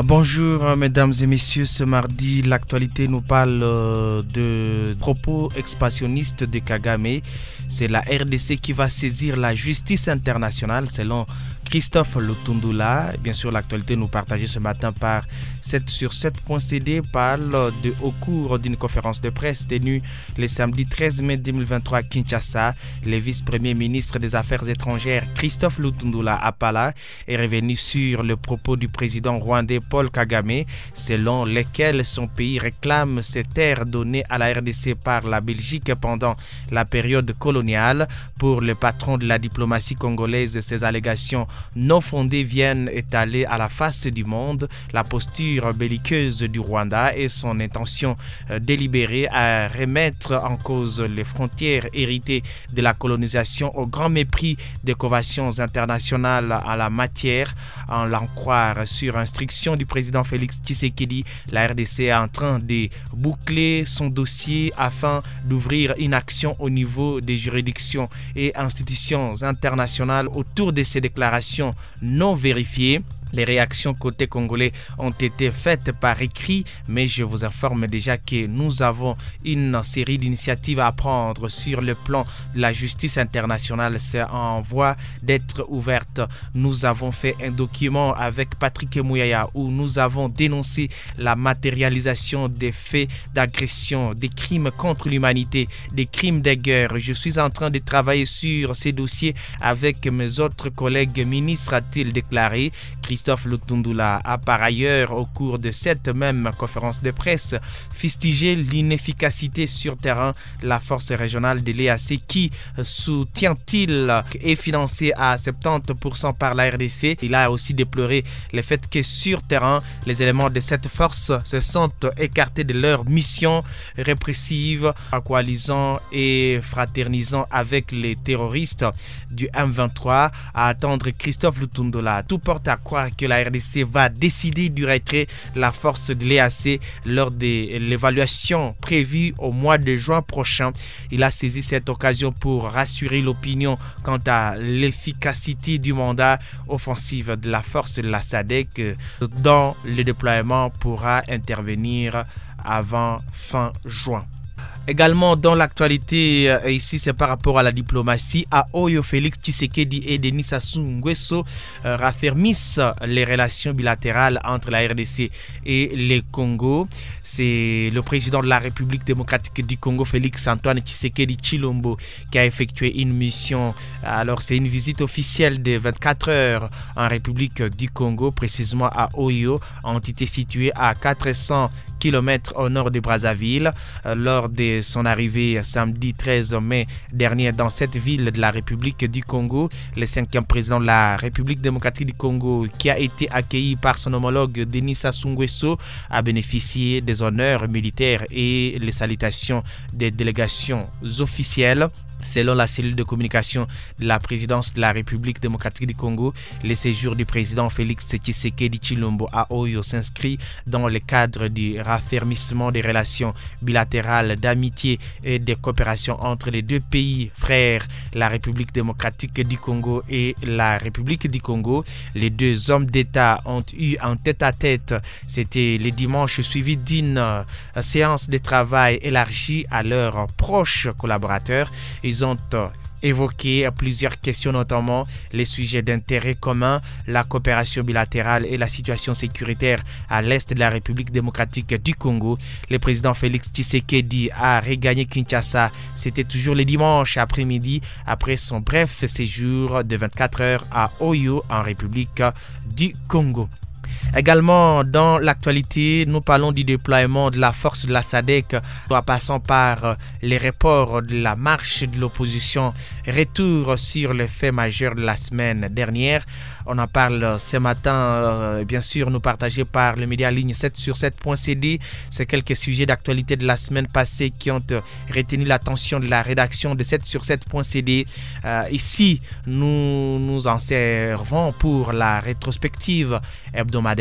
Bonjour mesdames et messieurs, ce mardi l'actualité nous parle de propos expansionnistes de Kagame. C'est la RDC qui va saisir la justice internationale selon Christophe Lutundula. Bien sûr, l'actualité nous partagée ce matin par 7sur7.cd parle au cours d'une conférence de presse tenue le samedi 13 mai 2023 à Kinshasa. Le vice-premier ministre des Affaires étrangères Christophe Lutundula Apala est revenu sur le propos du président rwandais Paul Kagame, selon lesquels son pays réclame ces terres données à la RDC par la Belgique pendant la période coloniale. Pour le patron de la diplomatie congolaise, ces allégations non fondées viennent étaler à la face du monde la posture belliqueuse du Rwanda et son intention délibérée à remettre en cause les frontières héritées de la colonisation au grand mépris des conventions internationales en la matière. En l'en croire sur instruction du président Félix Tshisekedi, la RDC est en train de boucler son dossier afin d'ouvrir une action au niveau des juridictions et institutions internationales autour de ces déclarations non vérifiées. Les réactions côté congolais ont été faites par écrit, mais je vous informe déjà que nous avons une série d'initiatives à prendre sur le plan de la justice internationale. C'est en voie d'être ouverte. Nous avons fait un document avec Patrick Mouyaya où nous avons dénoncé la matérialisation des faits d'agression, des crimes contre l'humanité, des crimes de guerre. Je suis en train de travailler sur ces dossiers avec mes autres collègues ministres, a-t-il déclaré. Christophe Lutundula a par ailleurs, au cours de cette même conférence de presse, fustigé l'inefficacité sur terrain de la force régionale de l'EAC qui soutient-il est financée à 70% par la RDC. Il a aussi déploré le fait que sur terrain, les éléments de cette force se sont écartés de leur mission répressive, coalisant et fraternisant avec les terroristes du M23. À attendre Christophe Lutundula, tout porte à croire que la RDC va décider du retrait de la force de l'EAC lors de l'évaluation prévue au mois de juin prochain. Il a saisi cette occasion pour rassurer l'opinion quant à l'efficacité du mandat offensif de la force de la SADC dont le déploiement pourra intervenir avant fin juin. Également dans l'actualité, ici c'est par rapport à la diplomatie. À Oyo, Félix Tshisekedi et Denis Sassou Nguesso raffermissent les relations bilatérales entre la RDC et le Congo. C'est le président de la République démocratique du Congo, Félix Antoine Tshisekedi Tshilombo, qui a effectué une mission. Alors c'est une visite officielle de 24 heures en République du Congo, précisément à Oyo, entité située à 400 km au nord de Brazzaville. Lors de son arrivée samedi 13 mai dernier dans cette ville de la République du Congo, le 5e président de la République démocratique du Congo, qui a été accueilli par son homologue Denis Sassou Nguesso, a bénéficié des honneurs militaires et les salutations des délégations officielles. Selon la cellule de communication de la présidence de la République démocratique du Congo, le séjour du président Félix Tshisekedi Tshilombo à Oyo s'inscrit dans le cadre du raffermissement des relations bilatérales d'amitié et de coopération entre les deux pays frères, la République démocratique du Congo et la République du Congo. Les deux hommes d'État ont eu un tête-à-tête. C'était le dimanche suivi d'une séance de travail élargie à leurs proches collaborateurs. Ils ont évoqué plusieurs questions, notamment les sujets d'intérêt commun, la coopération bilatérale et la situation sécuritaire à l'est de la République démocratique du Congo. Le président Félix Tshisekedi a regagné Kinshasa. C'était toujours le dimanche après-midi après son bref séjour de 24 heures à Oyo en République du Congo. Également dans l'actualité, nous parlons du déploiement de la force de la SADC en passant par les reports de la marche de l'opposition. Retour sur les faits majeurs de la semaine dernière. On en parle ce matin, bien sûr, nous partagés par le média en ligne 7sur7.cd. C'est quelques sujets d'actualité de la semaine passée qui ont retenu l'attention de la rédaction de 7sur7.cd. Ici, nous nous en servons pour la rétrospective hebdomadaire.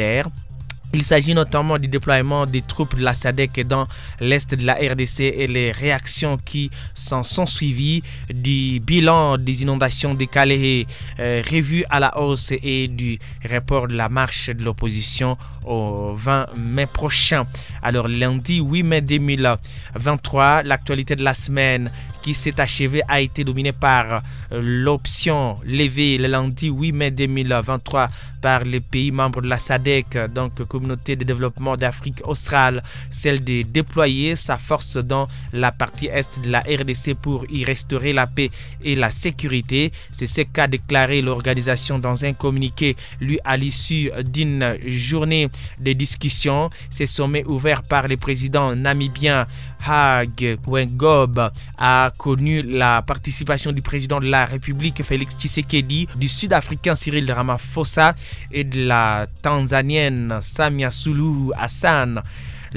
Il s'agit notamment du déploiement des troupes de la SADC dans l'est de la RDC et les réactions qui s'en sont suivies, du bilan des inondations de Calais revu à la hausse et du report de la marche de l'opposition au 20 mai prochain. Alors lundi 8 mai 2023, l'actualité de la semaine qui s'est achevée a été dominée par l'option levée le lundi 8 mai 2023 par les pays membres de la SADC, donc Communauté de développement d'Afrique australe, celle de déployer sa force dans la partie est de la RDC pour y restaurer la paix et la sécurité. C'est ce qu'a déclaré l'organisation dans un communiqué, lui, à l'issue d'une journée de discussion. Ces sommets ouverts par le président namibien Hage Geingob a connu la participation du président de la République Félix Tshisekedi, du Sud-Africain Cyril Ramaphosa et de la Tanzanienne Samia Suluhu Hassan.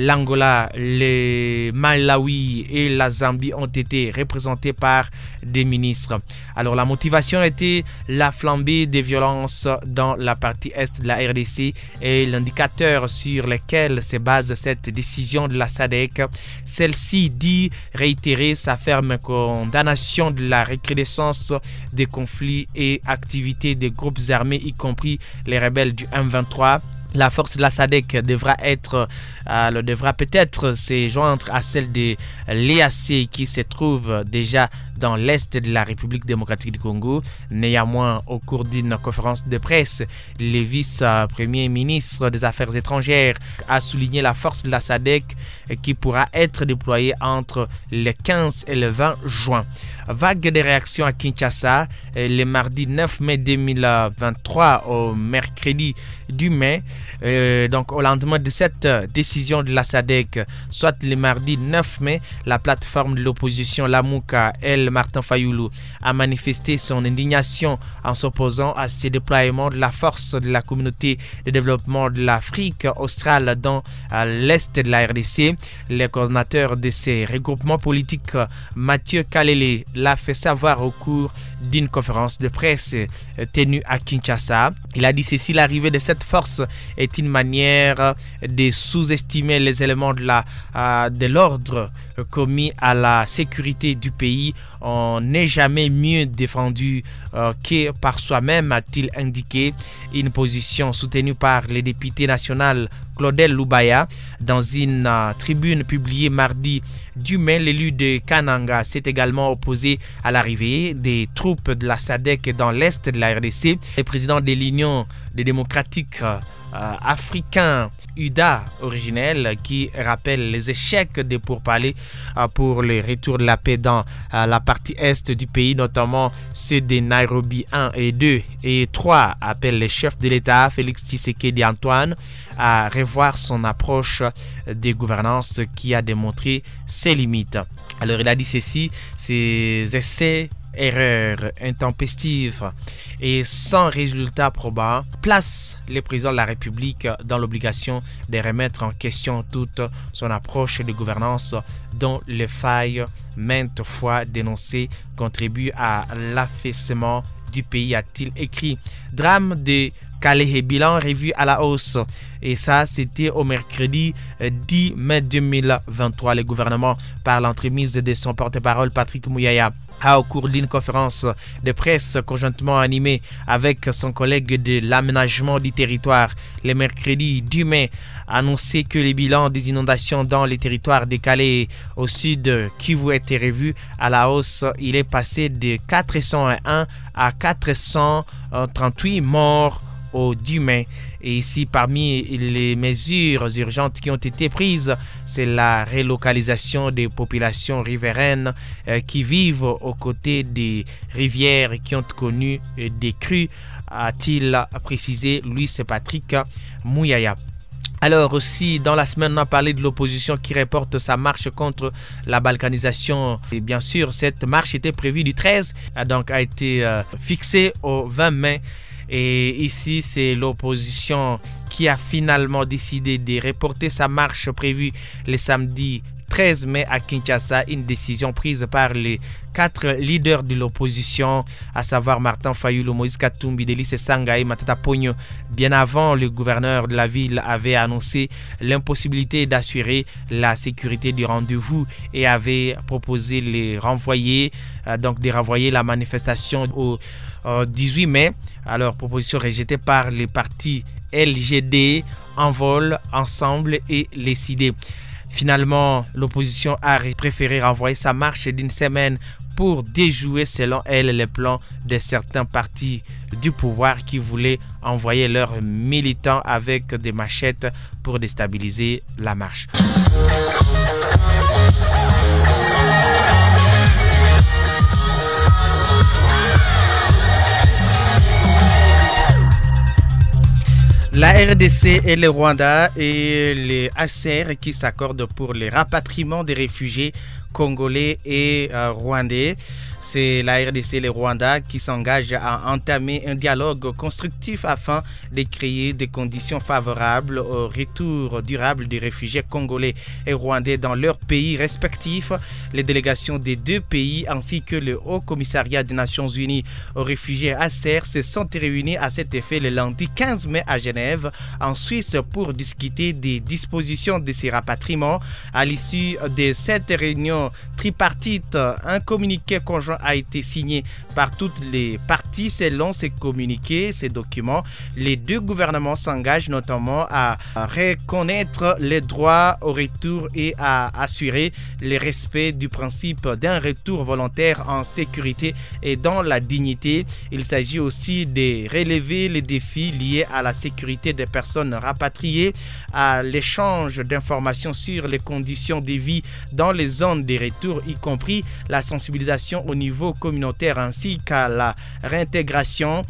L'Angola, le Malawi et la Zambie ont été représentés par des ministres. Alors la motivation était la flambée des violences dans la partie est de la RDC et l'indicateur sur lequel se base cette décision de la SADC. Celle-ci dit réitérer sa ferme condamnation de la recrudescence des conflits et activités des groupes armés, y compris les rebelles du M23. La force de la SADC devra peut-être se joindre à celle de l'EAC qui se trouve déjà dans l'est de la République démocratique du Congo. Néanmoins, au cours d'une conférence de presse, le vice-premier ministre des Affaires étrangères a souligné la force de la SADC qui pourra être déployée entre le 15 et le 20 juin. Vague de réactions à Kinshasa, le mardi 9 mai 2023 au mercredi du mai, donc au lendemain de cette décision de la SADC, soit le mardi 9 mai, la plateforme de l'opposition Lamouka, Martin Fayoulou, a manifesté son indignation en s'opposant à ces déploiements de la force de la communauté de développement de l'Afrique australe dans l'est de la RDC. Le coordinateur de ces regroupements politiques, Mathieu Kalele, l'a fait savoir au cours d'une conférence de presse tenue à Kinshasa. Il a dit ceci: l'arrivée de cette force est une manière de sous-estimer les éléments de l'ordre commis à la sécurité du pays. On n'est jamais mieux défendu que par soi-même, a-t-il indiqué. Une position soutenue par le député national Claudel Loubaya. Dans une tribune publiée mardi du mai, l'élu de Kananga s'est également opposé à l'arrivée des troupes de la SADC dans l'est de la RDC. Le président de l'Union des démocratiques africains, UDA originel, qui rappelle les échecs des pourparlers pour le retour de la paix dans la partie est du pays, notamment ceux de Nairobi 1 et 2 et 3, appelle les chefs de l'État Félix Tshisekedi Antoine à revoir son approche des gouvernances qui a démontré ses limites. Alors il a dit ceci: ces essais, erreurs intempestives et sans résultat probant place le président de la République dans l'obligation de remettre en question toute son approche de gouvernance dont les failles maintes fois dénoncées contribuent à l'affaissement du pays, a-t-il écrit. Drame de Calais, bilan revu à la hausse. Et ça, c'était au mercredi 10 mai 2023. Le gouvernement, par l'entremise de son porte-parole Patrick Mouyaya, a, au cours d'une conférence de presse conjointement animée avec son collègue de l'aménagement du territoire, le mercredi 10 mai, annoncé que le bilan des inondations dans les territoires de Calais au sud Kivu était revu à la hausse. Il est passé de 401 à 438 morts au 10 mai. Et ici, parmi les mesures urgentes qui ont été prises, c'est la relocalisation des populations riveraines qui vivent aux côtés des rivières qui ont connu des crues, a-t-il précisé Louis Patrick Mouyaya. Alors aussi, dans la semaine, on a parlé de l'opposition qui reporte sa marche contre la balkanisation. Et bien sûr, cette marche était prévue du 13, donc a été fixée au 20 mai. Et ici, c'est l'opposition qui a finalement décidé de reporter sa marche prévue le samedi 13 mai à Kinshasa, une décision prise par les 4 leaders de l'opposition, à savoir Martin Fayulu, Moïse Katumbi, Délice Sangaï, Matata Pogno. Bien avant, le gouverneur de la ville avait annoncé l'impossibilité d'assurer la sécurité du rendez-vous et avait proposé de renvoyer la manifestation au 18 mai. Alors, proposition rejetée par les partis LGD, Envol, Ensemble et les CID. Finalement, l'opposition a préféré renvoyer sa marche d'une semaine pour déjouer, selon elle, les plans de certains partis du pouvoir qui voulaient envoyer leurs militants avec des machettes pour déstabiliser la marche. La RDC et le Rwanda et les ACR qui s'accordent pour le rapatriement des réfugiés congolais et rwandais. C'est la RDC et le Rwanda qui s'engagent à entamer un dialogue constructif afin de créer des conditions favorables au retour durable des réfugiés congolais et rwandais dans leurs pays respectifs. Les délégations des deux pays ainsi que le Haut Commissariat des Nations Unies aux réfugiés ACR se sont réunis à cet effet le lundi 15 mai à Genève, en Suisse, pour discuter des dispositions de ces rapatriements. À l'issue de cette réunion tripartite, un communiqué conjoint a été signé par toutes les parties. Selon ces communiqués, ces documents, les deux gouvernements s'engagent notamment à reconnaître les droits au retour et à assurer le respect du principe d'un retour volontaire en sécurité et dans la dignité. Il s'agit aussi de relever les défis liés à la sécurité des personnes rapatriées, à l'échange d'informations sur les conditions de vie dans les zones de retour, y compris la sensibilisation au niveau communautaire ainsi qu'à la réintégration.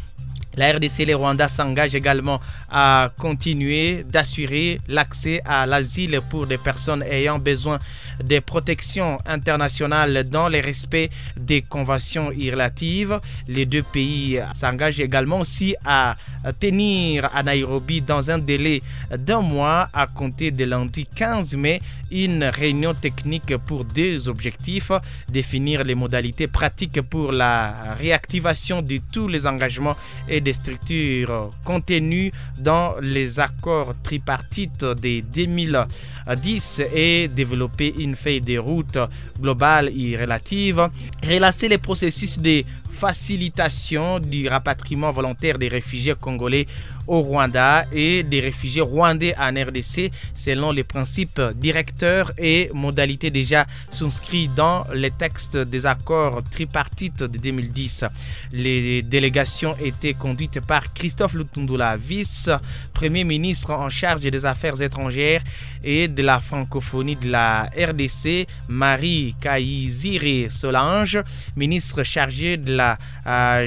La RDC et le Rwanda s'engagent également à continuer d'assurer l'accès à l'asile pour des personnes ayant besoin de protection internationale dans le respect des conventions relatives. Les deux pays s'engagent également aussi à tenir à Nairobi dans un délai d'un mois à compter de lundi 15 mai une réunion technique pour deux objectifs: définir les modalités pratiques pour la réactivation de tous les engagements et des structures contenues dans les accords tripartites de 2010 et développer une feuille de route globale et relative, relancer les processus de facilitation du rapatriement volontaire des réfugiés congolais au Rwanda et des réfugiés rwandais en RDC selon les principes directeurs et modalités déjà souscrits dans les textes des accords tripartites de 2010. Les délégations étaient conduites par Christophe Lutundula, vice-premier ministre en charge des affaires étrangères et de la francophonie de la RDC, Marie Kayizire Solange, ministre chargé de la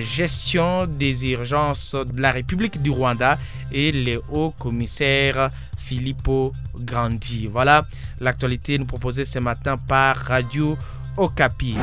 gestion des urgences de la République du Rwanda, et le haut commissaire Filippo Grandi. Voilà l'actualité nous proposée ce matin par Radio Okapi.